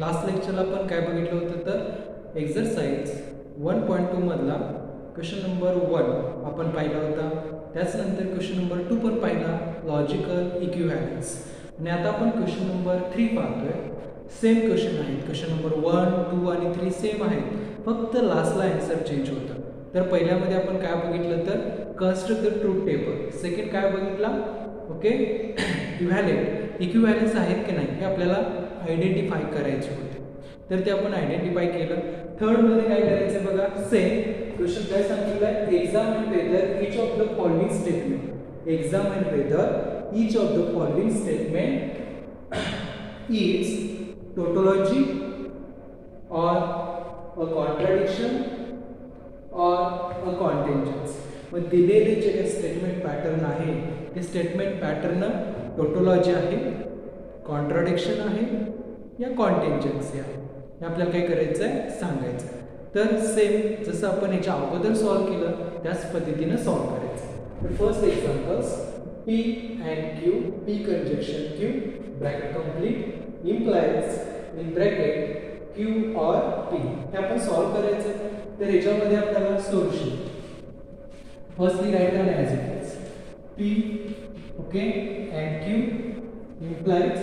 Last लेक्चरला आपण काय बघितलं होतं तर एक्सरसाइज 1.2 मधला क्वेश्चन नंबर 1 आपण पाहिला होता. त्याचनंतर क्वेश्चन नंबर 2 पण पाहिला, लॉजिकल इक्विव्हॅलन्स. आणि आता आपण क्वेश्चन नंबर 3 पाहतोय. सेम क्वेश्चन आहेत, क्वेश्चन नंबर 1, 2 आणि 3 सेम आहेत, फक्त लास्टला आन्सर चेंज होतं. तर पहिल्यामध्ये आपण काय बघितलं तर construct the truth table. Second काय बघितला, ओके, इक्विव्हॅलन्स आहेत की नाही हे आपल्याला आयडेंटिफाय करायचे होते, तर ते आपण आयडेंटिफाय केलं. थर्ड मध्ये काय करायचं बघा, सेम क्वेश्चन काय सांगितलं आहे, examine whether each of the following statement, examine whether each of the following statement is tautology और अ कॉन्ट्राडिक्शन और अ कॉन्टिंजन्स. मग दिलेले जे काही स्टेटमेंट पॅटर्न आहे ते स्टेटमेंट पॅटर्न टोटोलॉजी आहे, कॉन्ट्राडिक्शन आहे या कॉन्टिंजन्सी आहे, हे आपल्याला काय करायचं आहे सांगायचं आहे. तर सेम जसं आपण याच्या अगोदर सॉल्व केलं त्याच पद्धतीनं सॉल्व करायचं. तर first examples, P and Q, P conjunction Q, bracket complete, implies in bracket Q or P. हे आपण सॉल्व करायचं. तर याच्यामध्ये आपल्याला solution firstly write down as it is, P okay and Q implies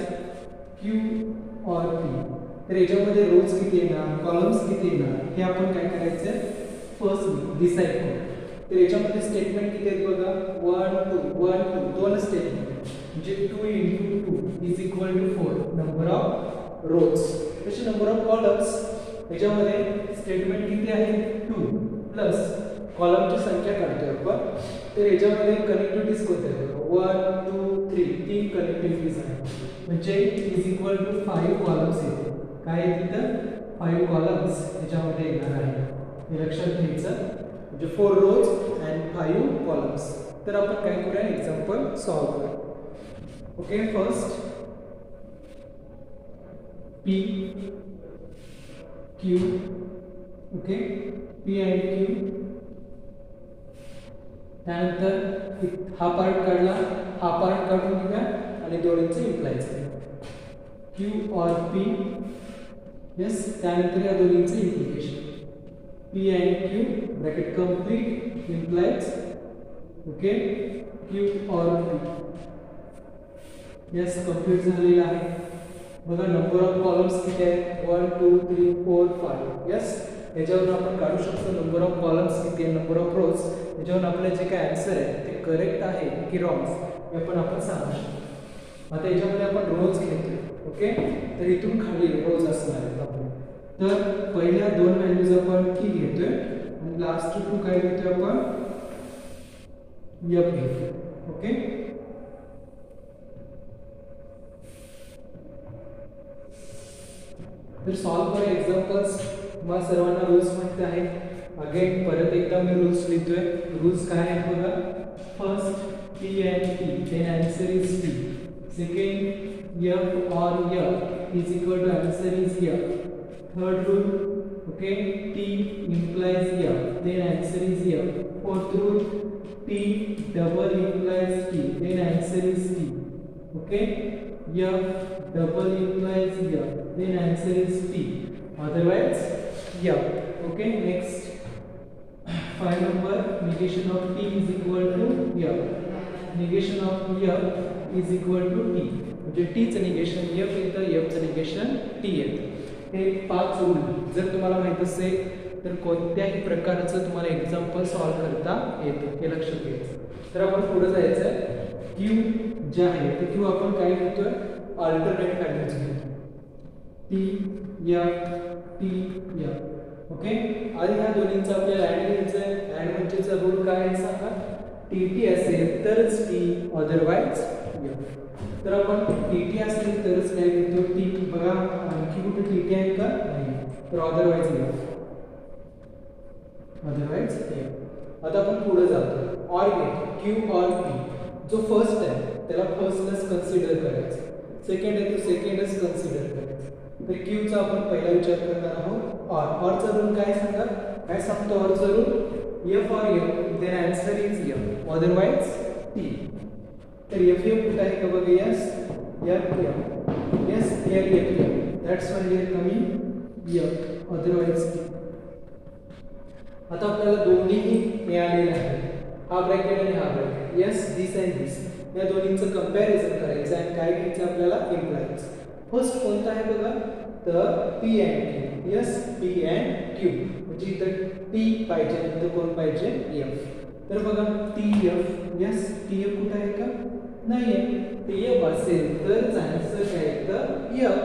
Q or P. तर याच्यामध्ये रोज किती येणार, कॉलम्स किती येणार हे आपण काय करायचं फर्स्ट डिसाइड करू. तर याच्यामध्ये स्टेटमेंट किती आहेत बघा, 1 2 दोन स्टेटमेंट म्हणजे 2 × 2 is equal to 4 number of rows. तसे नंबर ऑफ कॉलम्स याच्यामध्ये स्टेटमेंट किती आहे 2 प्लस कॉलमची संख्या काढतोय आपण. तर याच्यामध्ये कनेक्टिव्हिटीज कोणत्या आहेत, 1 2 3 तीन कनेक्टिव्हिटीज आहेत, म्हणजे इज इक्वल टू 5 कॉलम्स येते. काय आहे तिथं 5 कॉलम्स याच्यामध्ये येणार आहे, हे लक्षात घ्यायचं. म्हणजे 4 रोज अँड 5 कॉलम्स. तर आपण काय करूया, एक्झाम्पल सॉल्व करूया. Okay, first P Q, okay, P and Q. त्यानंतर हा पार्ट काढला, हा पार्ट काढून घेऊया आणि दोन्हीचे इम्प्लायच Q और P. यस, त्यानंतर या दोन्हीचे implication P and Q bracket complete implies okay Q और P. यस, कंप्लीट झालेला आहे. बघा नंबर ऑफ कॉलम्स किती आहेत, 1 2 3 4 5. यस, याच्यावरून आपण काढू शकतो नंबर ऑफ कॉलम्स किती आहे, नंबर ऑफ रोज. याच्यावरून आपले जे काय आन्सर आहे ते करेक्ट आहे की रॉंग हे पण आपण सांगू शकतो. आता याच्यामध्ये आपण रोज घेतोय, ओके, तर इथून खाली रोज असणार आहेत आपण. तर पहिल्या दोन व्हॅल्यूज आपण की घेतोय आणि लास्ट टू काय घेतोय आपण एफ घेतोय. ओके, तर सॉल्व करा एक्झाम्पल्स. मग सर्वांना रूल्स माहिती आहेत. अगेन परत एकदा मी रूल्स लिहितोय. रूल्स काय आहेत बघा, first P and P, then answer is P. Second F or F is equal to answer is F. Third rule, okay, T implies F, then answer is F. Fourth rule, T double implies T, then answer is T. Okay, F double implies F, then answer is T. Otherwise, F. Okay, next. 5 number, negation of T is equal to F. Negation of F is equal to T. म्हणजे T चं negation F येतं, F चं negation T येतं. हे 5 rule जर तुम्हाला माहित असेल तर कोणत्याही प्रकारचं तुम्हाला एक्झाम्पल सॉल्व करता येतं, हे लक्षात घ्यायचं. तर आपण पुढे जायचं आहे. Q जे आहे ते Q आपण काय घेतोय, अल्टरनेट व्हॅल्यूज घेतो, T F T F. Okay, आणि ह्या दोन्हींचा आपल्याला ऍड घ्यायचं आहे. ऍड म्हणजेचा रूल काय आहे सांगा, TT असेल तरच T, अदरवाइज F. तर आपण TT असेल तरच काय घेतो T. बघा आणखी कुठे TT आहे का नाही, तर अदरवाइज F, अदरवाइज F. आता आपण पुढे जातो, और घेतो Q और P. जो फर्स्ट आहे त्याला फर्स्टच कन्सिडर करायचं, सेकंड आहे तो सेकंडच कन्सिडर करायचं. तर Q चा आपण पहिला विचार करणार आहोत. और चा रूल काय सांगा, काय सांगतो और चा रूल, F और F, then answer is F, otherwise T. तर F कुठे आहे का बघा, yes F F, yes here F F. That's why we are coming F otherwise T. आता आपल्याला दोन्हीही मिळालेले आहे, हा ब्रॅकेट आणि हा bracket. Yes, this and this, या दोन्हींचं कंपॅरिझन करायचं आणि काय घ्यायचं आपल्याला इम्प्लायन्स. फर्स्ट कोणता आहे बघा, तर P and Q. Yes, P and Q म्हणजे इथं टी पाहिजे, इथं कोण पाहिजे, एफ. तर बघा T F. Yes, T F कुठं आहे का, नाही आहे. टी एफ असेल तर आन्सर काय तर एफ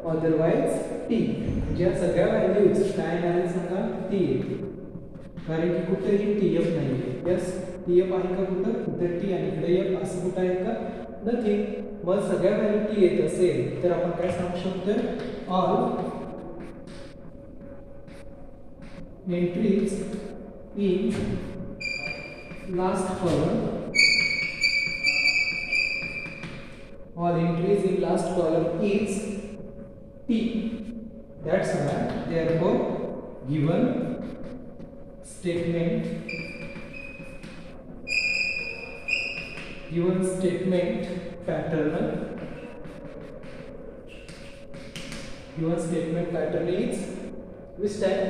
अदरवाइज टी. म्हणजे या सगळ्या व्हॅल्यूज काय नाही सांगा, टी एफ, कारण की कुठेही टी एफ नाही आहे. यस, टी एफ आहे का कुठं, इथं टी आणि इकडे एफ, असं कुठं आहे का, नथिंग. मग सगळ्या व्हॅल्यू टी येत असेल तर आपण काय सांगू शकतो, all entries in last column, all entries in last column is T. That's why therefore given statement pattern is which type,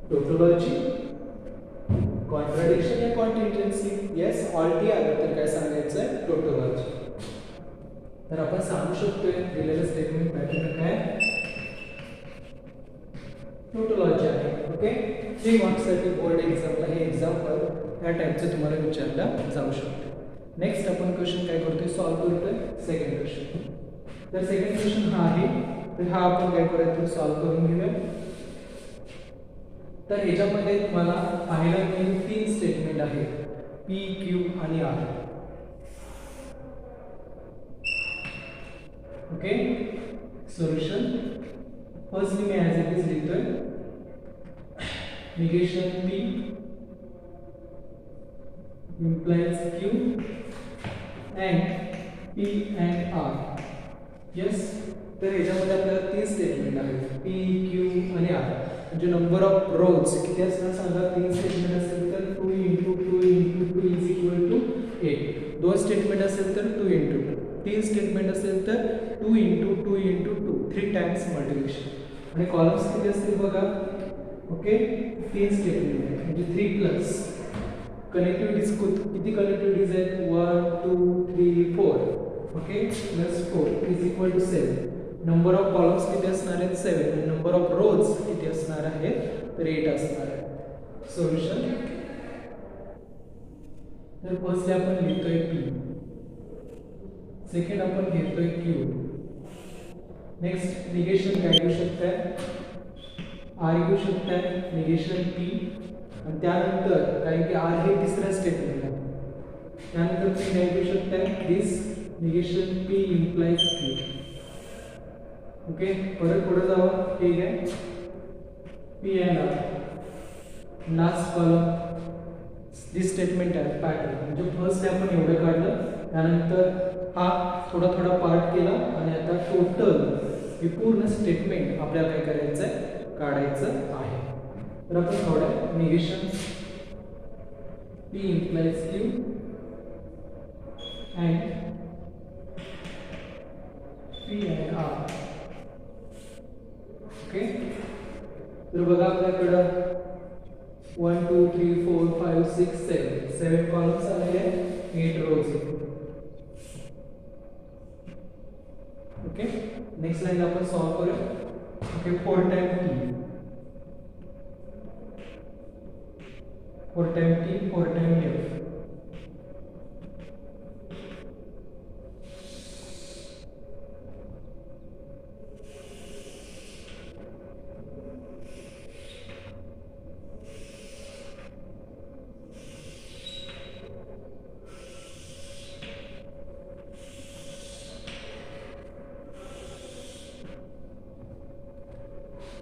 tautology, contradiction या contingency. yes, all T आलं तर काय सांगायचं आहे, tautology. तर आपण सांगू शकतोय दिलेलं स्टेटमेंट पॅटर्न काय, टोटोलॉजी आहे. ओके, 3 मार्क्ससाठी बोर्ड एक्झामला हे एक्झाम्पल या टाईपचं तुम्हाला विचारलं जाऊ शकतं. नेक्स्ट आपण क्वेश्चन काय करतोय, सॉल्व्ह करतोय सेकंड क्वेश्चन. तर सेकंड क्वेश्चन हा आहे, तर हा आपण काय करायचं, सॉल्व्ह करून घेऊया. तर ह्याच्यामध्ये तुम्हाला पाहायला मिळेल 3 स्टेटमेंट आहेत, पी, क्यू आणि आर. ओके, सोल्यूशन फर्स्टली मी ॲज इट इज लिहितोय, negation P implies q and p and r. yes, तर ह्याच्यामध्ये आपल्याला 3 स्टेटमेंट आहेत, p, q आणि r. म्हणजे नंबर ऑफ रोज किती असणार सांगा, 3 स्टेटमेंट असेल तर 2 × 2 × 2 इज इक्वल टू 8. 2 स्टेटमेंट असेल तर 2 × 2. 3 स्टेटमेंट असेल तर 2 × 2 × 2, 3 टाइम्स मल्टिप्लिकेशन. आणि कॉलम्स किती असतील बघा, ओके, 3 स्टेटमेंट आहे म्हणजे 3 प्लस कनेक्टिव्हिटीज किती कनेक्टिव्हिटीज आहेत, 1 2 3 4. Okay, plus 4 is equal to 7. Number of columns किती असणार आहेत, 7. आणि नंबर ऑफ रोज किती असणार आहेत, तर 8 असणार आहे. सोल्युशन, तर फर्स्ट आपण लिहितोय p, सेकंड आपण घेतोय q. नेक्स्ट निगेशन काय घेऊ शकताय, r घेऊ शकताय, निगेशन p. आणि त्यानंतर कारण की r हे तिसरा स्टेटमेंट आहे, त्यानंतर p काय घेऊ शकताय, this negation p implies q. Okay, परत पुढे जावा, ठीक आहे, p and r last column this statement आहे पॅटर्न. म्हणजे फर्स्ट आपण एवढं काढलं, त्यानंतर हा थोडा थोडा पार्ट केला आणि आता टोटल हे पूर्ण स्टेटमेंट आपल्याला काय करायचं आहे, काढायचं आहे. तर आपण थोडं negation p implies q and p and r. Okay, तर बघा आपल्याकडं 1 2 3 4 5 6 7 कॉलम्स आलेले आहेत, 8 रोज. ओके, नेक्स्ट लाइन आपण सॉल्व करूया. Okay, 4 time t, 4 time t, 4 time f.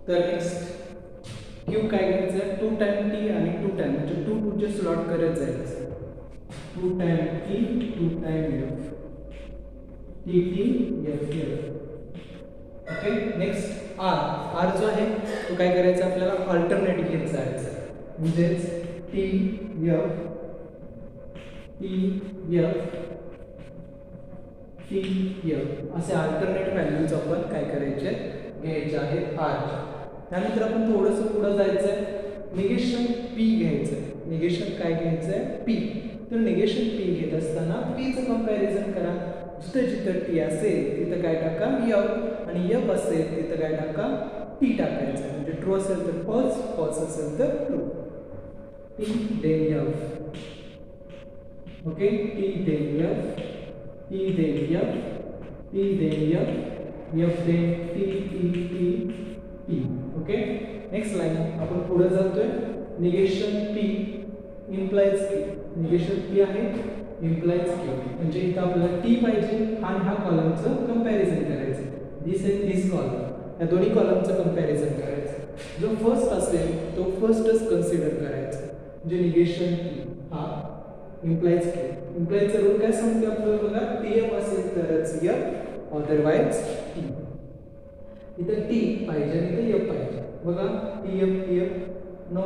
तर नेक्स्ट क्यू काय घ्यायचं आहे, 2 टाइम टी आणि 2 टाइम म्हणजे 2 2 चे स्लॉट करत जायचं. 2 time T 2 time F, T T F F. Okay, next R जो आहे तो काय करायचा आपल्याला, अल्टरनेट घेत जायचं. म्हणजेच टी एफ टी एफ असे अल्टरनेट व्हॅल्यूज आपण काय करायचे घ्यायचे आहेत आर. त्यानंतर आपण थोडंसं पुढे जायचं आहे, निगेशन पी घ्यायचं आहे. निगेशन काय घ्यायचं आहे पी. तर निगेशन पी घेत असताना पीचं कंपॅरिझन करा. जिथं जिथं टी असेल तिथं काय टाका एफ, आणि एफ असेल तिथं काय टाका टी टाकायचं. म्हणजे ट्रू असेल तर फॉल्स, फॉल्स असेल तर true. T then F. Okay, T then F, T then F, T then F, F then T T T T. Okay, next line आपण पुढे जातोय. Negation P implies K. Negation P आहे implies K. म्हणजे इथं आपल्याला T पाहिजे आणि हा कॉलमचं कंपॅरिझन करायचं. दिस अँड दिस कॉलम, या दोन्ही कॉलमचं कंपॅरिझन करायचं. जो फर्स्ट असेल तो फर्स्टच कन्सिडर करायचा. म्हणजे निगेशन पी हा इम्प्लाइज के. इम्प्लाइजचा रूल काय सांगतो आपल्याला बघा, टी एफ असेल तरच एफ, अदरवाइज टी. इथं टी पाहिजे आणि इथं एफ पाहिजे. बघा टी एफ नो,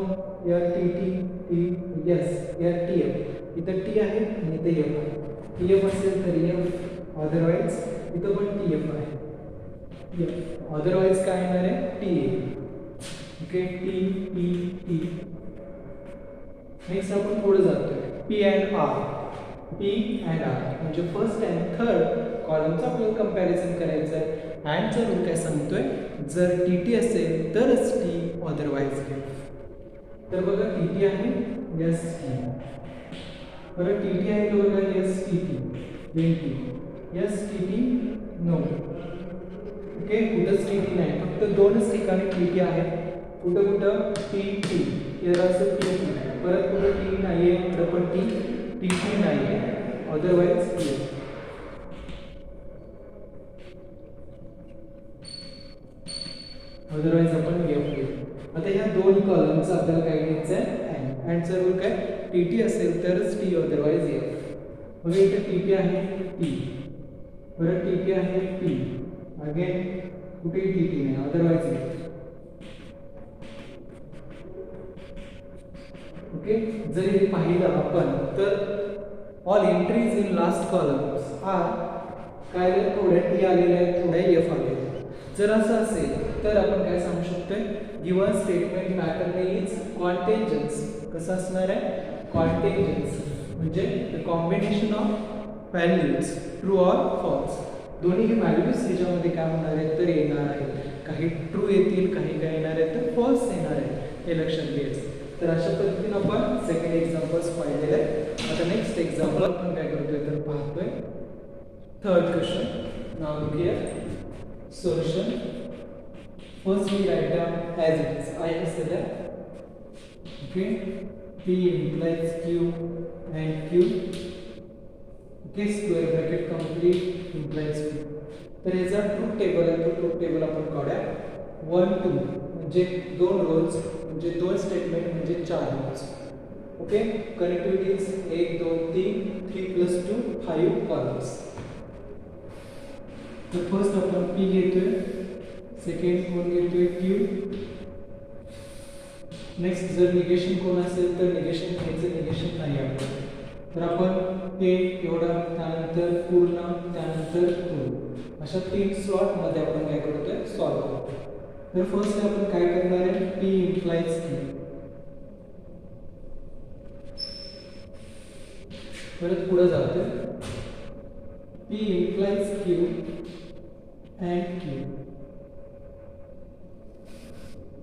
या टी टी टी यस, या टी एफ. इथं टी आहे आणि इथं एफ आहे. टी एफ असेल तर एफ, अदरवाइज इथं पण टी एफ आहे. अदरवाइज काय येणार आहे T A. Okay, T T T. Next आपण पुढे जातोय. P and R. P and R म्हणजे फर्स्ट अँड थर्ड कॉलमचं आपल्याला कंपॅरिझन करायचं आहे. अँडचा रूल काय सांगतोय, जर टी टी असेल तरच टी, अदरवाइज घ्या. तर बघा टी टी आहे यस टी. बघा टी टी आहे बघा yes T T, then T yes T T no. Okay, कुठंच टी टी नाही, फक्त दोनच ठिकाणी टी टी आहे. कुठं कुठं टी टी, याला असं टी टी नाही. परत कुठं टी नाही आहे, कुठं पण टी टी टी नाही आहे, अदरवाइज टी. अदरवाइज आपण एफ घेऊ. आता ह्या दोन कॉलमचं आपल्याला काय घ्यायचं आहे अँड. अँडचा रूल काय, टी टी असेल तरच टी, अदरवाइज एफ. बघा इथे टी टी आहे टी, परत टी टी आहे टी, अगेन कुठेही टी टी नाही, अदरवाइज एफ. ओके, जर हे पाहिलं आपण तर all entries in last columns are काय, थोड्या टी आलेल्या आहेत, थोड्या एफ आलेल्या आहेत. जर असं असेल तर आपण काय सांगू शकतोय, given statement pattern is contingence. कसं असणार आहे कॉन्टेंजन्स, म्हणजे the combination of values true or false. दोन्ही व्हॅल्यूज ह्याच्यामध्ये काय होणार आहेत तर येणार आहेत. काही ट्रू येतील, काही काय येणार आहेत तर फॉल्स येणार आहेत, हे लक्षात घ्यायचं. तर अशा पद्धतीने आपण सेकंड एक्झाम्पल्स पाहिलेले आहेत. आता नेक्स्ट एक्झाम्पल आपण काय करतोय तर पाहतोय third question. Now look here, solution. First we write down as it is. I have said that. Okay, P implies Q and Q. Okay, square bracket complete implies Q. तर याचा truth table आहे, तो truth table आपण काढूया. 1 2 म्हणजे दोन रोज, म्हणजे दोन स्टेटमेंट म्हणजे 4 rows. Okay, connectivity is 1 2 3, 3 + 2 5 columns. तर फर्स्ट आपण P घेतोय, सेकंड कोण घेतोय Q. नेक्स्ट जर निगेशन कोण असेल तर निगेशन घ्यायचं, निगेशन नाही आपल्याला. तर आपण हे एवढा, त्यानंतर पूर्ण, त्यानंतर ट्रू, अशा 3 स्लॉटमध्ये आपण काय करतोय सॉल्व्ह करतोय. तर फर्स्ट आपण काय करणार आहे, P इम्प्लाइज Q. परत पुढे जातोय, P implies Q and Q.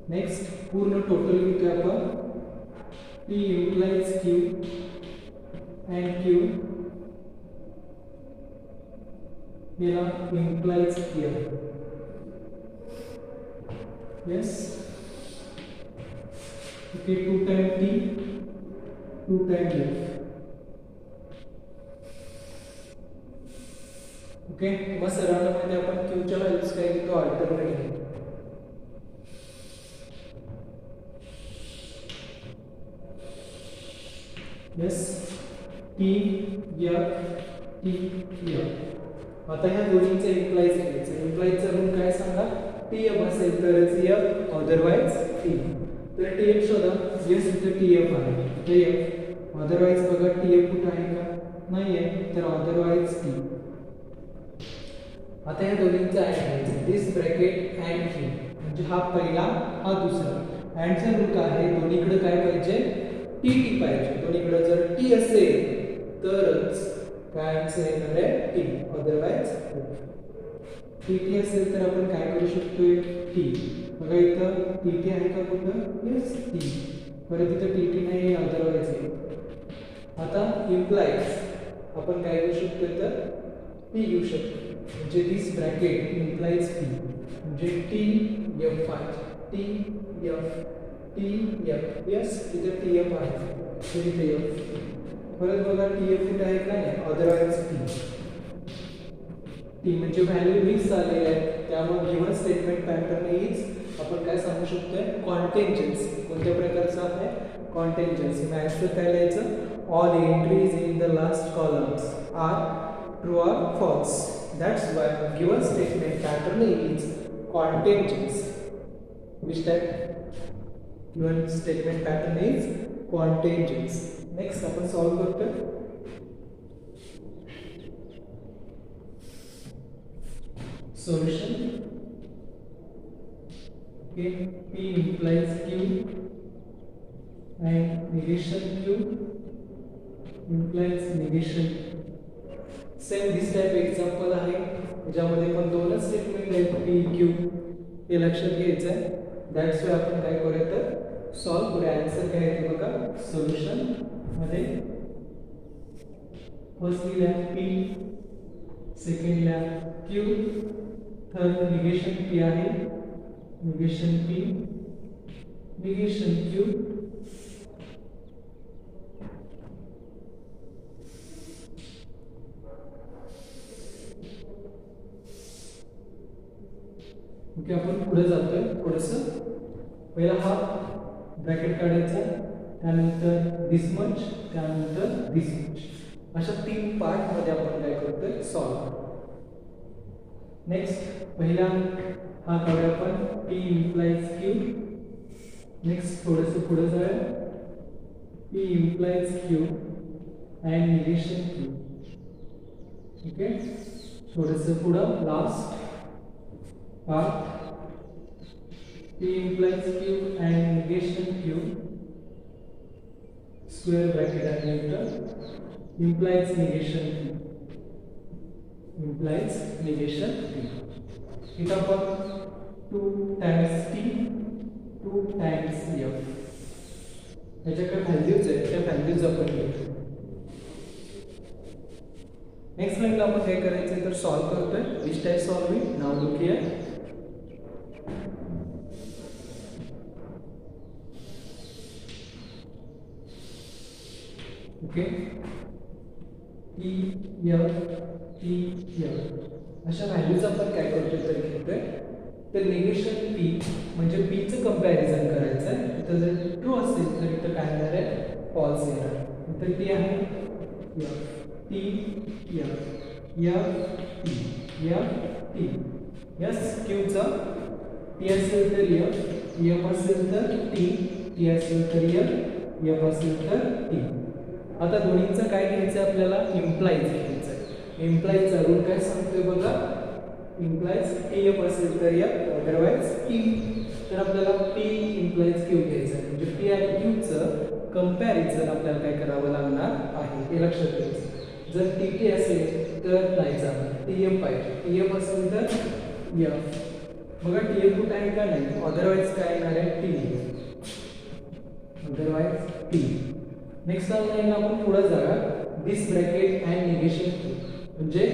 Next पूर्ण टोटल घेतोय आपण, P implies Q and Q, याला implies Q. Yes, okay, 2 time T, 2 time F. Okay, मग सर्वांमध्ये आपण Qच्या व्हॅल्यूज काय घेतो, अल्टरनेट घेतो. Yes, T F T F. आता ह्या दोन्हीचे इम्प्लाइज घ्यायचं. इम्प्लाइजचा रूल काय सांगा, टी एफ असेल तरच एफ, अदरवाइज टी. तर टी एफ शोधा. यस, इथे टी एफ आहे, टी एफ. अदरवाइज बघा टी एफ कुठं आहे का, नाही आहे, तर अदरवाइज टी. आता ह्या दोन्हींचा ऍड करायचं, दिस ब्रॅकेट अँड ही, म्हणजे हा पहिला हा दुसरा. अँडचा रूल काय आहे, दोन्हीकडे काय पाहिजे, टी टी पाहिजे. दोन्हीकडे जर टी असेल तरच काय आन्सर येणार आहे, टी. अदरवाइज टी टी असेल तर आपण काय करू शकतोय, टी. बघा इथं टी टी आहे का कुठं, यस टी. परत इथं टी टी नाही, अदरवाइज आहे. आता इम्प्लाइज आपण काय करू शकतो, तर पी घेऊ शकतो. म्हणजे दिस ब्रॅकेट इम्प्लाइज पी, म्हणजे टी एफ आहे, टी एफ यस, इथे टी एफ आहे, तर इथे एफ. परत बघा टी एफ कुठे आहे का नाही, अदरवाइज टी म्हणजे व्हॅल्यू मिक्स झालेली आहे, त्यामुळे गिव्हन स्टेटमेंट पॅटर्न इज आपण काय सांगू शकतोय, कॉन्टेंजन्सी. कोणत्या प्रकारचा आहे, कॉन्टेंजन्सी. मॅथ्सचं काय लिहायचं, all entries in the last columns are true or false. That's why given statement pattern is contingent. Which type? Given statement pattern is contingent. Next आपण solve करतोय. Solution. Okay, P implies Q and negation Q implies negation. Same this type example आहे, ज्यामध्ये पण दोनच statement आहेत, P Q. हे लक्षात घ्यायचं आहे. दॅट्स वाय आपण काय करूया, तर सॉल्व करूया. आन्सर काय आहे बघा, सोल्युशन मध्ये फर्स्ट लिहिला पी, सेकंड लिहिला क्यू, थर्ड निगेशन पी आहे, negation P, negation Q, okay. आपण पुढे जातोय थोडंसं. पहिला हा ब्रॅकेट काढायचा, त्यानंतर दिस मच, त्यानंतर दिस मच, अशा 3 पार्ट मध्ये आपण काय करतोय, सॉल्व. नेक्स्ट पहिला हा काढूया आपण, पी इम्प्लाइज क्यू. नेक्स्ट थोडंसं पुढे जाऊया, P implies Q and negation Q. Okay, थोडंसं पुढं last part, P implies Q and negation Q, square bracket and enter, implies negation Q, implies negation Q. इथं आपण 2 times T, 2 times F, याच्याकडे values आहेत, त्या व्हॅल्यूज आपण घेतो. Next लाईनला आपण काय करायचं, तर सॉल्व करतोय. Which type solving, now look here. Okay, T F अशा व्हॅल्यूज आपण काय करतोय, तर घेतोय. तर निगेशन पी म्हणजे पीचं कंपॅरिझन करायचं आहे. इथं जर ट्रू असेल तर इथं काय येणार आहे, फॉल्स येणार. इथं टी आहे, टी एफ टी यस. क्यूचं टी असेल तर एफ असेल तर टी असेल तर एफ असेल तर टी. आता दोन्हींचं काय घ्यायचं आपल्याला, इम्प्लाइज घ्यायचं आहे. इम्प्लाइजचा रूल काय सांगतोय बघा, इम्प्लाइज टी एफ असेल तर एफ, अदरवाइज टी. तर आपल्याला पी इम्प्लाइज क्यू घ्यायचं आहे, म्हणजे पी आणि क्यूचं कंपॅरिझन आपल्याला काय करावं लागणार आहे, हे लक्षात घ्यायचं. जर टी टी असेल तर नाही चालणार, टी एफ पाहिजे. टी एफ असेल तर एफ. बघा टी एफ कुठे आहे का नाही, अदरवाइज काय येणार आहे, T, otherwise T. Next line आपण पुढे जाऊया, दिस ब्रॅकेट अँड निगेशन क्यू, म्हणजे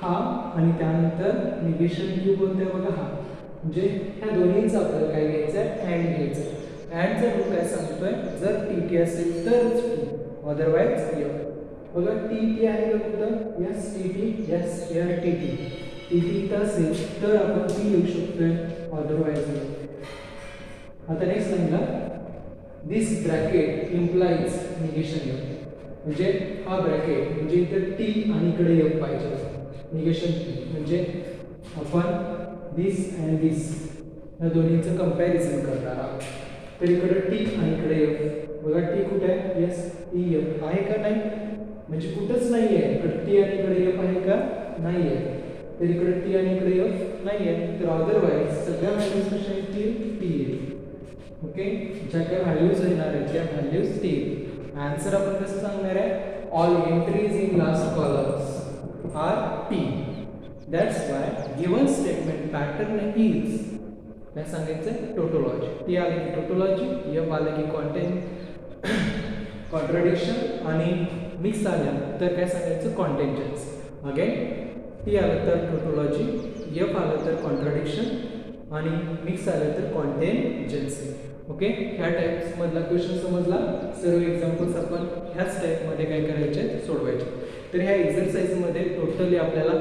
हा आणि त्यानंतर निगेशन क्यू कोणते बघा, हा. म्हणजे ह्या दोन्हींचं आपल्याला काय घ्यायचं आहे, अँड घ्यायचं आहे. अँडचा रूल काय सांगतोय, जर टी टी असेल तरच टी, अदरवाइज एफ. बघा टी टी आहे का कुठं, yes T T, yes here T T. T T इथं असेल तर आपण टी लिहू शकतोय, अदरवाइज एफ. आता नेक्स्ट लाईनला दिस ब्रॅकेट इम्प्लाइज निगेशन एफ, म्हणजे हा ब्रॅकेट म्हणजे इथं टी आणि इकडे एफ पाहिजे, निगेशन टी. म्हणजे आपण दिस अँड दिस या दोन्हीचं कंपॅरिझन करणार आहोत. तर इकडे टी आणि इकडे एफ. बघा टी कुठे आहे, यस टी एफ आहे का नाही, म्हणजे कुठंच नाही आहे. इकडे टी आणि इकडे एफ आहे का, नाही आहे. तर इकडे टी आणि इकडे एफ नाही आहे, तर अदरवाईज सगळ्या व्हॅल्यूज कशा येतील टी येईल. ओके, ज्या काही व्हॅल्यूज येणार आहेत त्या व्हॅल्यूज टी. आन्सर आपण कसं सांगणार आहे, all entries in last columns are T. That's why given statement pattern is काय सांगायचं, टोटोलॉजी. टी आले की टोटोलॉजी, एफ आले की कॉन्ट्रडिक्शन आणि मिक्स आल्या तर काय सांगायचं, कॉन्टेंजन्सी. अगेन टी आलं तर टोटोलॉजी, एफ आलं तर कॉन्ट्रडिक्शन आणि मिक्स आलं तर कॉन्टेंजन्सी. ओके, ह्या टाईप्समधला क्वेश्चन समजला. सर्व एक्झाम्पल्स आपण ह्याच टाईपमध्ये काय करायचे, सोडवायचे. तर ह्या एक्झरसाइजमध्ये टोटली आपल्याला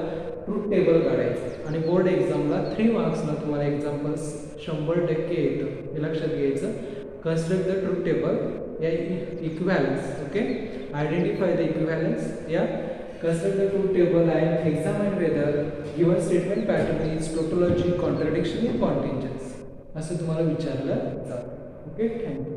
ट्रूथ टेबल काढायचं आणि बोर्ड एक्झामला 3 मार्क्सला तुम्हाला एक्झाम्पल्स 100% येतं, हे लक्षात घ्यायचं. कन्स्ट्रक्ट द ट्रूथ टेबल या equivalence. Okay, identify the equivalence या construct the truth table and examine whether given statement pattern is tautology, contradiction या कॉन्टिंजन्सी असं तुम्हाला विचारलं जातं. Okay, thank you.